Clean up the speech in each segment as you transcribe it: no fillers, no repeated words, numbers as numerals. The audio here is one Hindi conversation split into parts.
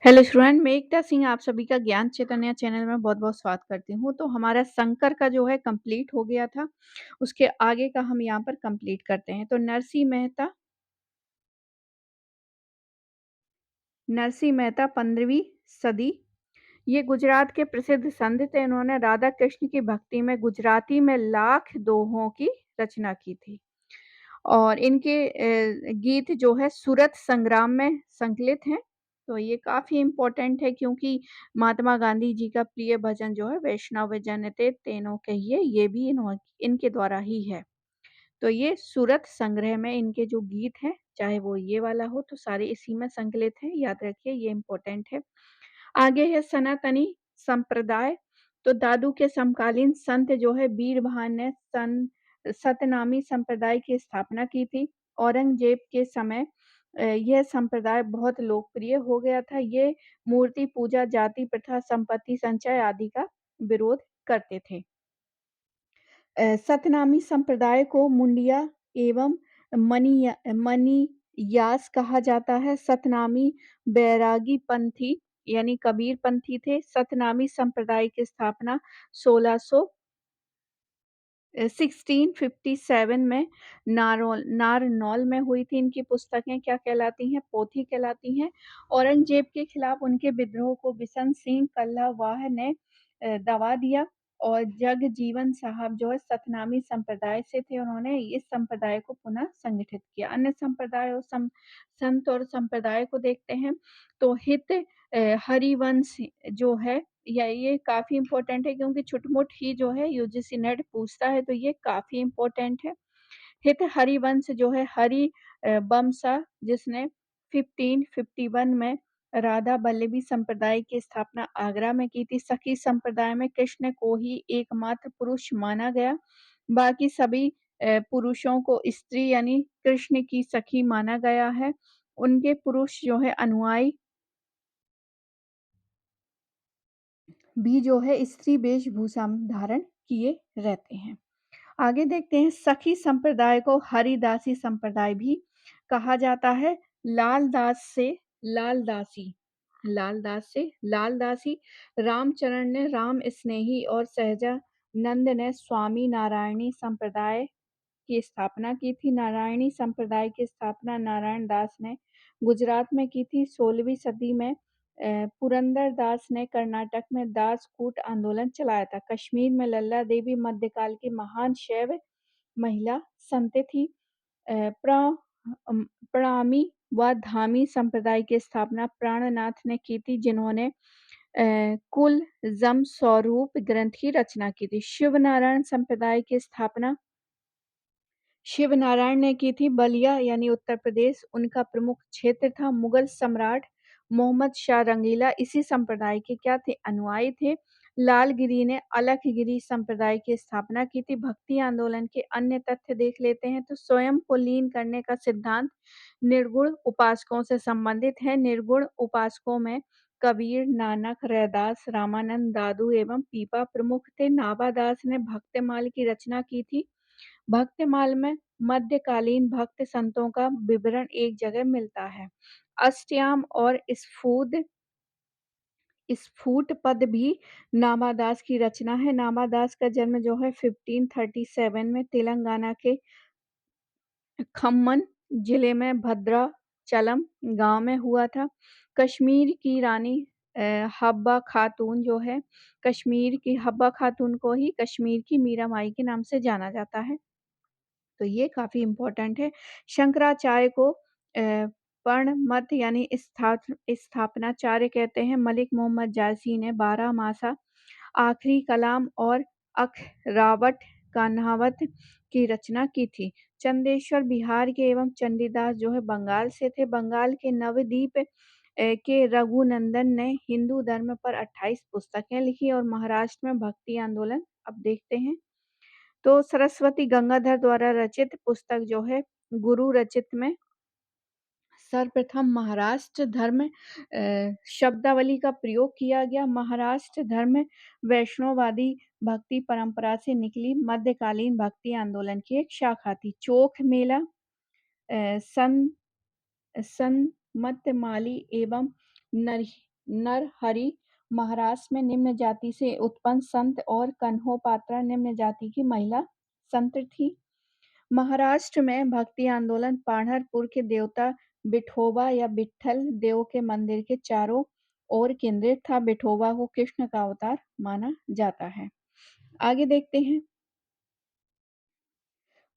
हेलो स्टूडेंट, मैं एकता सिंह आप सभी का ज्ञान चैतन्य चैनल में बहुत-बहुत स्वागत करती हूँ। तो हमारा संकर का जो है कंप्लीट हो गया था, उसके आगे का हम यहाँ पर कंप्लीट करते हैं। तो नरसिंह मेहता 15वीं सदी, ये गुजरात के प्रसिद्ध संत थे। इन्होंने राधा कृष्ण की भक्ति में गुजराती में लाख दोहों की रचना की थी और इनके गीत जो है सूरत संग्राम में संकलित हैं। तो ये काफ़ी इम्पोर्टेंट है क्योंकि महात्मा गांधी जी का प्रिय भजन जो है वैष्णव जन ते तेनो कहिए, ये भी इनके द्वारा ही है। तो ये सूरत संग्रह में इनके जो गीत हैं, चाहे वो ये वाला हो तो सारे इसी में संकलित हैं, याद रखिए ये इम्पोर्टेंट है। आगे है सनातनी संप्रदाय। तो दादू के समकालीन संत जो है बीरबहान ने सतनामी संप्रदाय की स्थापना की थी। औरंगजेब के समय यह संप्रदाय बहुत लोकप्रिय हो गया था। ये मूर्ति पूजा, जाति प्रथा, संपत्ति संचय आदि का विरोध करते थे। सतनामी संप्रदाय को मुंडिया एवं मनीयास कहा जाता है। सतनामी बैरागी पंथी यानी कबीर पंथी थे। सतनामी संप्रदाय की स्थापना 1600 1657 में नारनौल में हुई थी। इनकी पुस्तकें क्या कहलाती हैं? पोथी कहलाती हैं। औरंगजेब के खिलाफ उनके विद्रोह को बिशन सिंह कल्लावाह ने दबा दिया और जगजीवन साहब जो है सतनामी संप्रदाय से थे। उन्होंने इस संप्रदाय को पुनः संगठित किया। अन्य संप्रदाय और संत और संप्रदाय को देखते हैं। तो हरिवंश जो है या ये काफ़ी इम्पोर्टेंट है क्योंकि छुट-मुट ही जो है यूजीसी नेट पूछता है, तो ये काफ़ी इम्पोर्टेंट है। हित हरिवंश जो है वंशा जिसने 1551 में राधा वल्लभी संप्रदाय की स्थापना आगरा में की थी। सखी संप्रदाय में कृष्ण को ही एकमात्र पुरुष माना गया। बाकी सभी पुरुषों को स्त्री यानी कृष्ण की सखी माना गया है। उनके पुरुष जो है अनुयायी भी जो है स्त्री वेशभूषा धारण किए रहते हैं। आगे देखते हैं सखी संप्रदाय को हरिदासी संप्रदाय भी कहा जाता है। लालदास से लालदासी लालदासी रामचरण ने राम स्नेही और सहजानंद ने स्वामी नारायणी संप्रदाय की स्थापना की थी। नारायणी संप्रदाय की स्थापना नारायण दास ने गुजरात में की थी। 16वीं सदी में पुरंदर दास ने कर्नाटक में दासकूट आंदोलन चलाया था। कश्मीर में लल्ला देवी मध्यकाल की महान शैव महिला संत थी। प्रणामी व धामी संप्रदाय की स्थापना प्राणनाथ ने की थी, जिन्होंने कुल जम स्वरूप ग्रंथ की रचना की थी। शिव नारायण संप्रदाय की स्थापना शिव नारायण ने की थी। बलिया यानी उत्तर प्रदेश उनका प्रमुख क्षेत्र था। मुगल सम्राट मोहम्मद शाह रंगीला इसी संप्रदाय के क्या थे? अनुयायी थे। लालगिरी ने अलखगिरी संप्रदाय की स्थापना की थी। भक्ति आंदोलन के अन्य तथ्य देख लेते हैं तो स्वयं को लीन करने का सिद्धांत निर्गुण उपासकों से संबंधित है। निर्गुण उपासकों में कबीर, नानक, रैदास, रामानंद, दादू एवं पीपा प्रमुख थे। नाभादास ने भक्तमाल की रचना की थी। भक्तमाल में मध्यकालीन भक्त संतों का विवरण एक जगह मिलता है। अष्टयाम और स्फुट पद भी नामादास की रचना है। नामादास का जन्म जो है 1537 में तेलंगाना के खम्मन जिले में भद्राचलम गांव में हुआ था। कश्मीर की रानी हब्बा खातून जो है कश्मीर की हब्बा खातून को ही कश्मीर की मीराबाई के नाम से जाना जाता है। तो ये काफ़ी इम्पोर्टेंट है। शंकराचार्य को पर्णमत यानी स्थापनाचार्य कहते हैं। मलिक मोहम्मद जायसी ने बारहमासा, आखिरी कलाम और अखरावट कान्हावत की रचना की थी। चंदेश्वर बिहार के एवं चंडीदास जो है बंगाल से थे। बंगाल के नवद्वीप के रघुनंदन ने हिंदू धर्म पर 28 पुस्तकें लिखी और महाराष्ट्र में भक्ति आंदोलन अब देखते हैं। तो सरस्वती गंगाधर द्वारा रचित पुस्तक जो है गुरु रचित में सर्वप्रथम महाराष्ट्र धर्म शब्दावली का प्रयोग किया गया। महाराष्ट्र धर्म वैष्णववादी भक्ति परंपरा से निकली मध्यकालीन भक्ति आंदोलन की एक शाखा थी। चोख मेला सन सन्मतमाली एवं नरहरि महाराष्ट्र में निम्न जाति से उत्पन्न संत और कन्होपात्रा निम्न जाति की महिला संत थी। महाराष्ट्र में भक्ति आंदोलन पाढ़रपुर के देवता विठोबा या विट्ठल देव के मंदिर के चारों ओर केंद्रित था। विठोबा को कृष्ण का अवतार माना जाता है। आगे देखते हैं।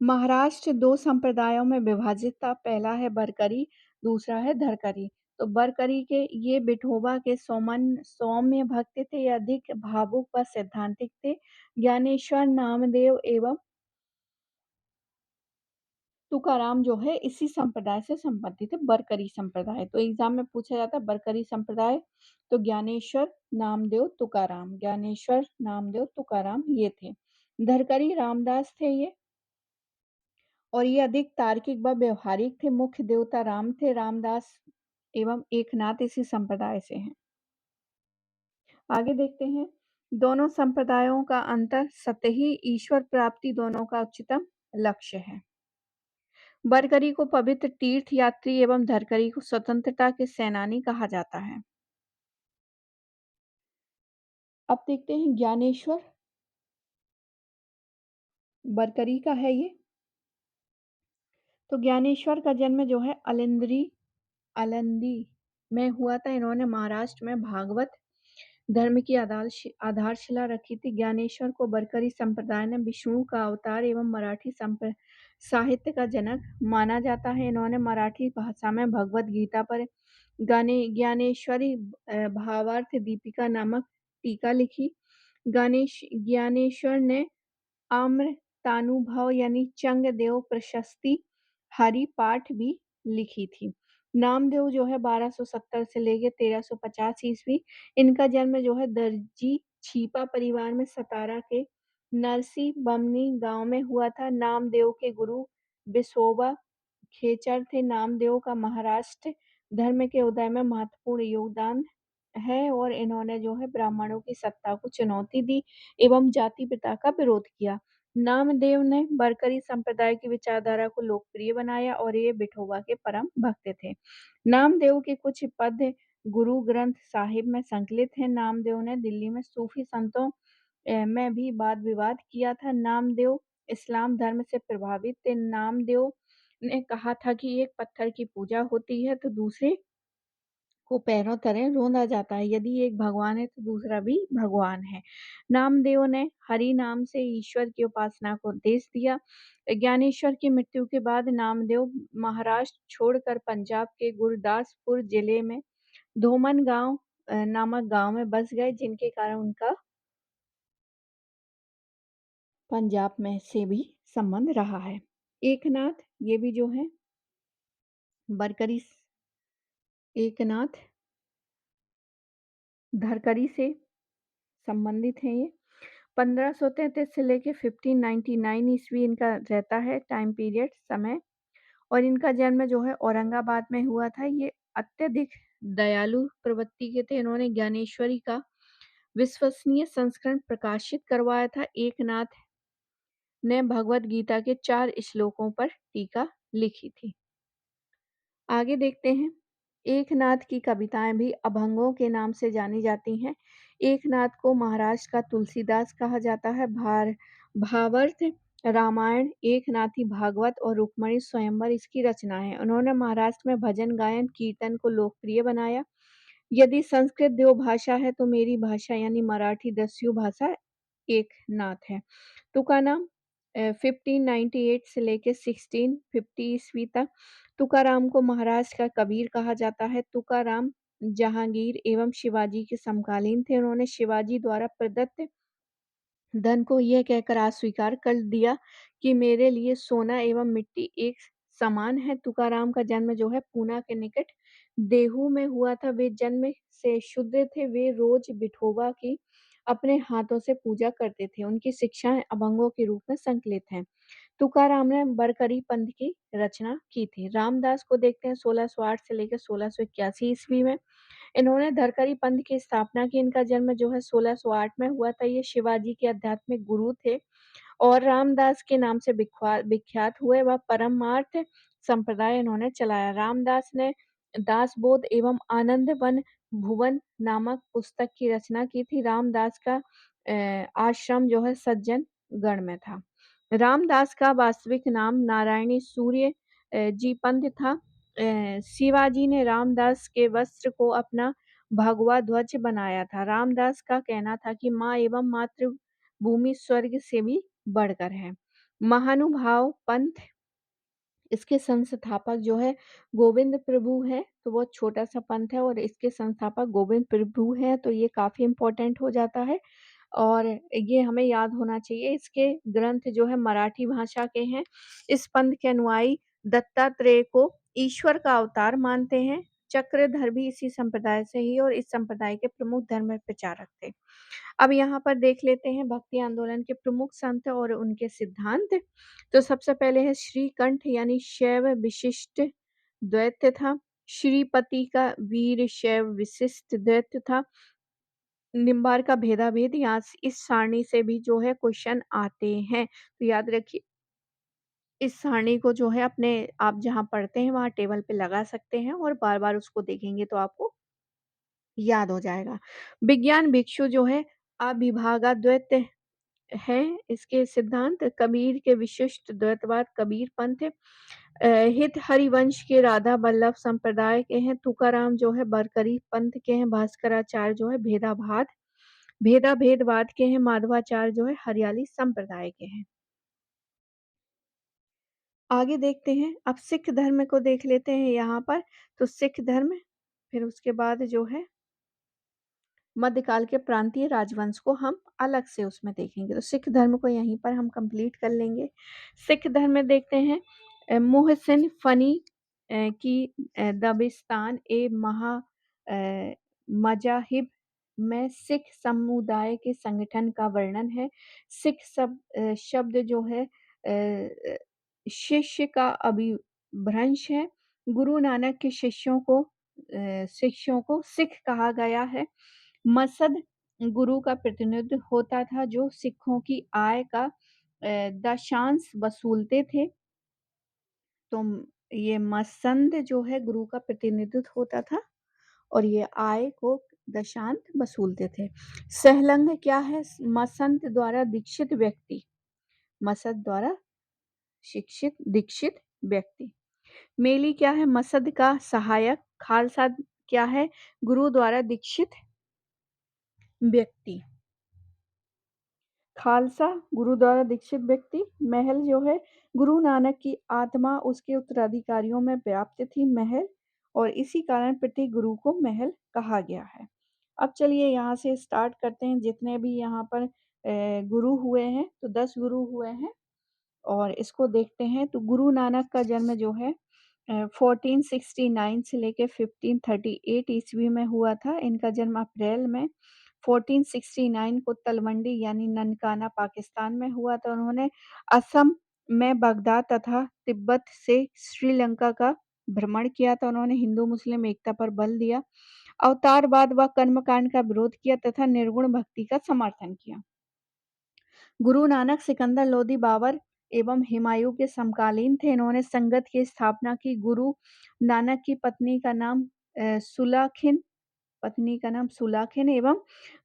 महाराष्ट्र दो संप्रदायों में विभाजित था। पहला है बरकरी, दूसरा है धरकरी। तो बरकरी के ये विठोबा के सौम्य भक्त थे, ये अधिक भावुक व सैद्धांतिक थे। ज्ञानेश्वर नामदेव एवं तुकाराम जो है इसी संप्रदाय से संबंधित है, बरकरी संप्रदाय। तो एग्जाम में पूछा जाता है बरकरी संप्रदाय, तो ज्ञानेश्वर नामदेव तुकाराम, ज्ञानेश्वर नामदेव तुकाराम ये थे। धरकरी रामदास थे ये, और ये अधिक तार्किक व व्यवहारिक थे। मुख्य देवता राम थे। रामदास एवं एकनाथ इसी संप्रदाय से हैं। आगे देखते हैं। दोनों संप्रदायों का अंतर सतही ईश्वर प्राप्ति दोनों का उच्चतम लक्ष्य है। बरकरी को पवित्र तीर्थ यात्री एवं धरकरी को स्वतंत्रता के सेनानी कहा जाता है। अब देखते हैं ज्ञानेश्वर, बरकरी का है ये। तो ज्ञानेश्वर का जन्म जो है अलंदी में हुआ था। इन्होंने महाराष्ट्र में भागवत धर्म की आधारशिला रखी थी। ज्ञानेश्वर को बरकरी संप्रदाय ने विष्णु का अवतार एवं मराठी साहित्य का जनक माना जाता है। इन्होंने मराठी भाषा में भगवत गीता पर ज्ञानेश्वरी भावार्थ दीपिका नामक टीका लिखी। ज्ञानेश्वर ने अमृतानुभव यानी चंगदेव प्रशस्ति हरि पाठ भी लिखी थी। नामदेव जो है 1270 से लेके 1350 ईस्वी, इनका जन्म जो है दर्जी छीपा परिवार में सतारा के नरसी बमनी गांव में हुआ था। नामदेव के गुरु बिसोबा खेचर थे। नामदेव का महाराष्ट्र धर्म के उदय में महत्वपूर्ण योगदान है, और इन्होंने जो है ब्राह्मणों की सत्ता को चुनौती दी एवं जाति प्रथा का विरोध किया। नामदेव ने बरकरी संप्रदाय की विचारधारा को लोकप्रिय बनाया, और ये विठोबा के परम भक्त थे। नामदेव के कुछ पद गुरु ग्रंथ साहिब में संकलित हैं। नामदेव ने दिल्ली में सूफी संतों में भी वाद विवाद किया था। नामदेव इस्लाम धर्म से प्रभावित थे। नामदेव ने कहा था कि एक पत्थर की पूजा होती है तो दूसरे को पैरों तले रौंदा जाता है। यदि एक भगवान है तो दूसरा भी भगवान है। नामदेव ने हरि नाम से ईश्वर की उपासना को उपदेश दिया। ज्ञानेश्वर की मृत्यु के बाद नामदेव महाराष्ट्र छोड़कर पंजाब के गुरदासपुर जिले में धोमन गांव नामक गांव में बस गए, जिनके कारण उनका पंजाब में से भी संबंध रहा है। एकनाथ ये भी जो है बरकरी एकनाथ धरकरी से संबंधित हैं। ये 1533 से लेके 1599 ईस्वी इनका रहता है टाइम पीरियड समय, और इनका जन्म जो है औरंगाबाद में हुआ था। ये अत्यधिक दयालु प्रवृत्ति के थे। इन्होंने ज्ञानेश्वरी का विश्वसनीय संस्करण प्रकाशित करवाया था। एकनाथ ने भगवत गीता के 4 श्लोकों पर टीका लिखी थी। आगे देखते हैं। एकनाथ की कविताएं भी अभंगों के नाम से जानी जाती हैं। एकनाथ को महाराष्ट्र का तुलसीदास कहा जाता है। भावार्थ रामायण, एकनाथी भागवत और रुक्मणी स्वयंवर इसकी रचना है। उन्होंने महाराष्ट्र में भजन गायन कीर्तन को लोकप्रिय बनाया। यदि संस्कृत देव भाषा है तो मेरी भाषा यानी मराठी दस्यु भाषा एकनाथ है। तुकाराम 1598 से लेके 1650 ईस्वी तक तुकाराम को महाराष्ट्र का कबीर कहा जाता है। तुकाराम जहांगीर एवं शिवाजी के समकालीन थे। उन्होंने शिवाजी द्वारा प्रदत्त धन को यह कहकर अस्वीकार कर दिया कि मेरे लिए सोना एवं मिट्टी एक समान है। तुकाराम का जन्म जो है पूना के निकट देहू में हुआ था। वे जन्म से शुद्ध थे। वे रोज विठोबा की अपने हाथों से पूजा करते थे। उनकी शिक्षाएं अभंगों के रूप में संकलित हैं। तुकाराम ने बरकरी पंथ की रचना की थी। रामदास को देखते हैं 1608 से लेकर 1681 ईस्वी में। इन्होंने धरकरी पंथ की स्थापना की। इनका जन्म जो है 1608 में हुआ था। ये शिवाजी के आध्यात्मिक गुरु थे और रामदास के नाम से विख्यात हुए। वह परमार्थ संप्रदाय इन्होंने चलाया। रामदास ने दासबोध एवं आनंद वन भुवन नामक पुस्तक की रचना की थी। रामदास का आश्रम जो है सज्जन गढ़ में था। रामदास का वास्तविक नाम नारायणी सूर्य जी पंत था। शिवाजी ने रामदास के वस्त्र को अपना भगवा ध्वज बनाया था। रामदास का कहना था कि माँ एवं मातृभूमि स्वर्ग से भी बढ़कर है। महानुभाव पंथ इसके संस्थापक जो है गोविंद प्रभु हैं, तो वो छोटा-सा पंथ है और इसके संस्थापक गोविंद प्रभु हैं, तो ये काफ़ी इम्पोर्टेंट हो जाता है और ये हमें याद होना चाहिए। इसके ग्रंथ जो है मराठी भाषा के हैं। इस पंथ के अनुयायी दत्तात्रेय को ईश्वर का अवतार मानते हैं। चक्रधर भी इसी संप्रदाय से ही और इस संप्रदाय के प्रमुख धर्म प्रचारक थे। अब यहाँ पर देख लेते हैं भक्ति आंदोलन के प्रमुख संत और उनके सिद्धांत। तो सबसे पहले है श्रीकंठ यानी शैव विशिष्ट द्वैत था। श्रीपति का वीर शैव विशिष्ट द्वैत था। निम्बार का भेदाभेद यहाँ इस सारणी से भी जो है क्वेश्चन आते हैं। तो याद रखिए इस सारणी को जो है अपने आप जहाँ पढ़ते हैं वहाँ टेबल पे लगा सकते हैं और बार-बार उसको देखेंगे तो आपको याद हो जाएगा। विज्ञान भिक्षु जो है अविभागाद्वैत है। इसके सिद्धांत कबीर के विशिष्ट द्वैतवाद कबीर पंथ हित हरिवंश के राधा वल्लभ संप्रदाय के हैं। तुकाराम जो है बरकरी पंथ के हैं। भास्कराचार्य जो है भेदाभेदवाद के हैं। माधवाचार्य जो है हरियाली संप्रदाय के हैं। आगे देखते हैं अब सिख धर्म को देख लेते हैं यहाँ पर। तो सिख धर्म फिर उसके बाद जो है मध्यकाल के प्रांतीय राजवंश को हम अलग से उसमें देखेंगे। तो सिख धर्म को यहीं पर हम कंप्लीट कर लेंगे। सिख धर्म में देखते हैं मोहसिन फनी की दबिस्तान ए मजाहिब में सिख समुदाय के संगठन का वर्णन है। सिख शब्द जो है शिष्य का अभिभ्रंश है। गुरु नानक के शिष्यों को सिख कहा गया है। मसद गुरु का प्रतिनिधित्व होता था जो सिखों की आय का दशांश वसूलते थे। तो ये मसंद जो है गुरु का प्रतिनिधित्व होता था और ये आय को दशांश वसूलते थे। सहलंग क्या है? मसंत द्वारा दीक्षित व्यक्ति। मसद द्वारा शिक्षित दीक्षित व्यक्ति। मेली क्या है? मसद का सहायक। खालसा क्या है? गुरु द्वारा दीक्षित व्यक्ति। खालसा गुरु द्वारा दीक्षित व्यक्ति। महल जो है गुरु नानक की आत्मा उसके उत्तराधिकारियों में व्याप्त थी। महल और इसी कारण प्रत्येक गुरु को महल कहा गया है। अब चलिए यहाँ से स्टार्ट करते हैं। जितने भी यहाँ पर गुरु हुए हैं तो 10 गुरु हुए हैं और इसको देखते हैं। तो गुरु नानक का जन्म जो है 1469 से लेके 1538 ईस्वी में हुआ था। इनका जन्म अप्रैल में 1469 को तलवंडी यानी ननकाना पाकिस्तान में हुआ था। उन्होंने असम में बगदाद तथा तिब्बत से श्रीलंका का भ्रमण किया था। उन्होंने हिंदू मुस्लिम एकता पर बल दिया। अवतारवाद व कर्मकांड का विरोध किया तथा निर्गुण भक्ति का समर्थन किया। गुरु नानक सिकंदर लोधी बाबर एवं हुमायूं के समकालीन थे। इन्होंने संगत की स्थापना की। गुरु नानक की पत्नी का नाम सुलाखिन एवं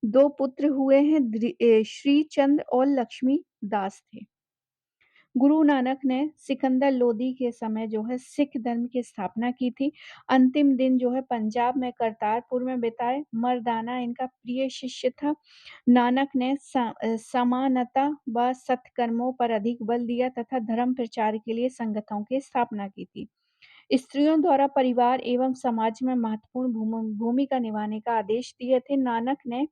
2 पुत्र हुए हैं। श्रीचंद और लक्ष्मी दास थे। गुरु नानक ने सिकंदर लोदी के समय जो है सिख धर्म की स्थापना की थी। अंतिम दिन जो है पंजाब में करतारपुर में बिताए। मर्दाना इनका प्रिय शिष्य था। नानक ने समानता व सत्कर्मों पर अधिक बल दिया तथा धर्म प्रचार के लिए संगठनों की स्थापना की थी। स्त्रियों द्वारा परिवार एवं समाज में महत्वपूर्ण भूमिका निभाने का आदेश दिए थे। नानक ने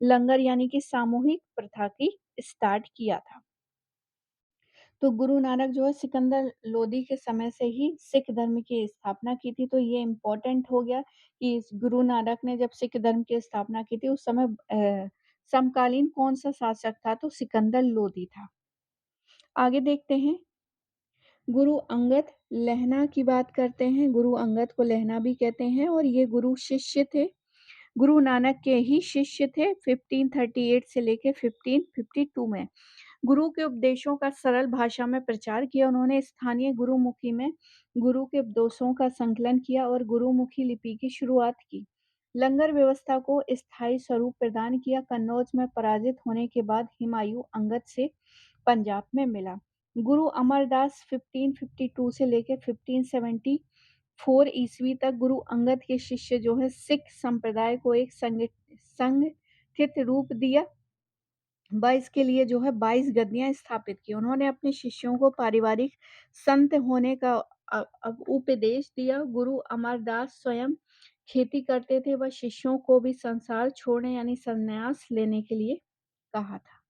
लंगर यानी कि सामूहिक प्रथा की स्टार्ट किया था। तो गुरु नानक जो है सिकंदर लोदी के समय से ही सिख धर्म की स्थापना की थी। तो ये इम्पोर्टेंट हो गया कि इस गुरु नानक ने जब सिख धर्म की स्थापना की थी उस समय समकालीन कौन सा शासक था? तो सिकंदर लोदी था। आगे देखते हैं गुरु अंगद लहना की बात करते हैं। गुरु अंगद को लहना भी कहते हैं और ये गुरु शिष्य थे। गुरु नानक के ही शिष्य थे। 1538 से लेके 1552 में गुरु के उपदेशों का सरल भाषा में प्रचार किया। उन्होंने स्थानीय गुरुमुखी में गुरु के उपदेशों का संकलन किया और गुरुमुखी लिपि की शुरुआत की। लंगर व्यवस्था को स्थायी स्वरूप प्रदान किया। कन्नौज में पराजित होने के बाद हुमायूं अंगद से पंजाब में मिला। गुरु अमरदास 1552 से लेकर 1574 ईस्वी तक गुरु अंगद के शिष्य जो है सिख संप्रदाय को एक संगठित रूप दिया। 22 के लिए जो है 22 गद्दियां स्थापित की। उन्होंने अपने शिष्यों को पारिवारिक संत होने का उपदेश दिया। गुरु अमरदास स्वयं खेती करते थे। वह शिष्यों को भी संसार छोड़ने यानी संन्यास लेने के लिए कहा था।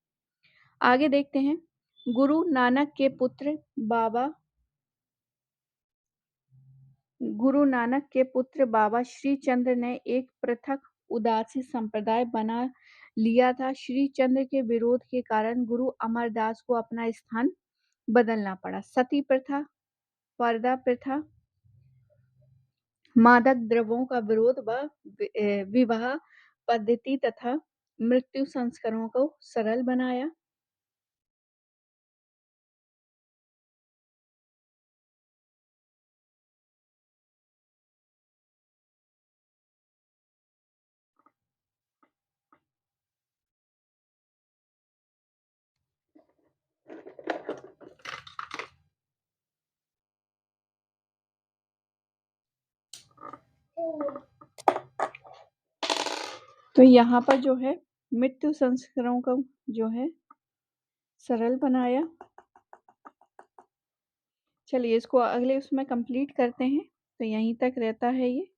आगे देखते हैं। गुरु नानक के पुत्र बाबा गुरु नानक के पुत्र बाबा श्री चंद्र ने एक पृथक उदासी संप्रदाय बना लिया था। श्री चंद्र के विरोध के कारण गुरु अमरदास को अपना स्थान बदलना पड़ा। सती प्रथा, पर्दा प्रथा, मादक द्रव्यों का विरोध व विवाह पद्धति तथा मृत्यु संस्कारों को सरल बनाया। तो यहाँ पर जो है मृत्यु संस्कारों को जो है सरल बनाया। चलिए इसको अगले उसमें कंप्लीट करते हैं। तो यहीं तक रहता है ये।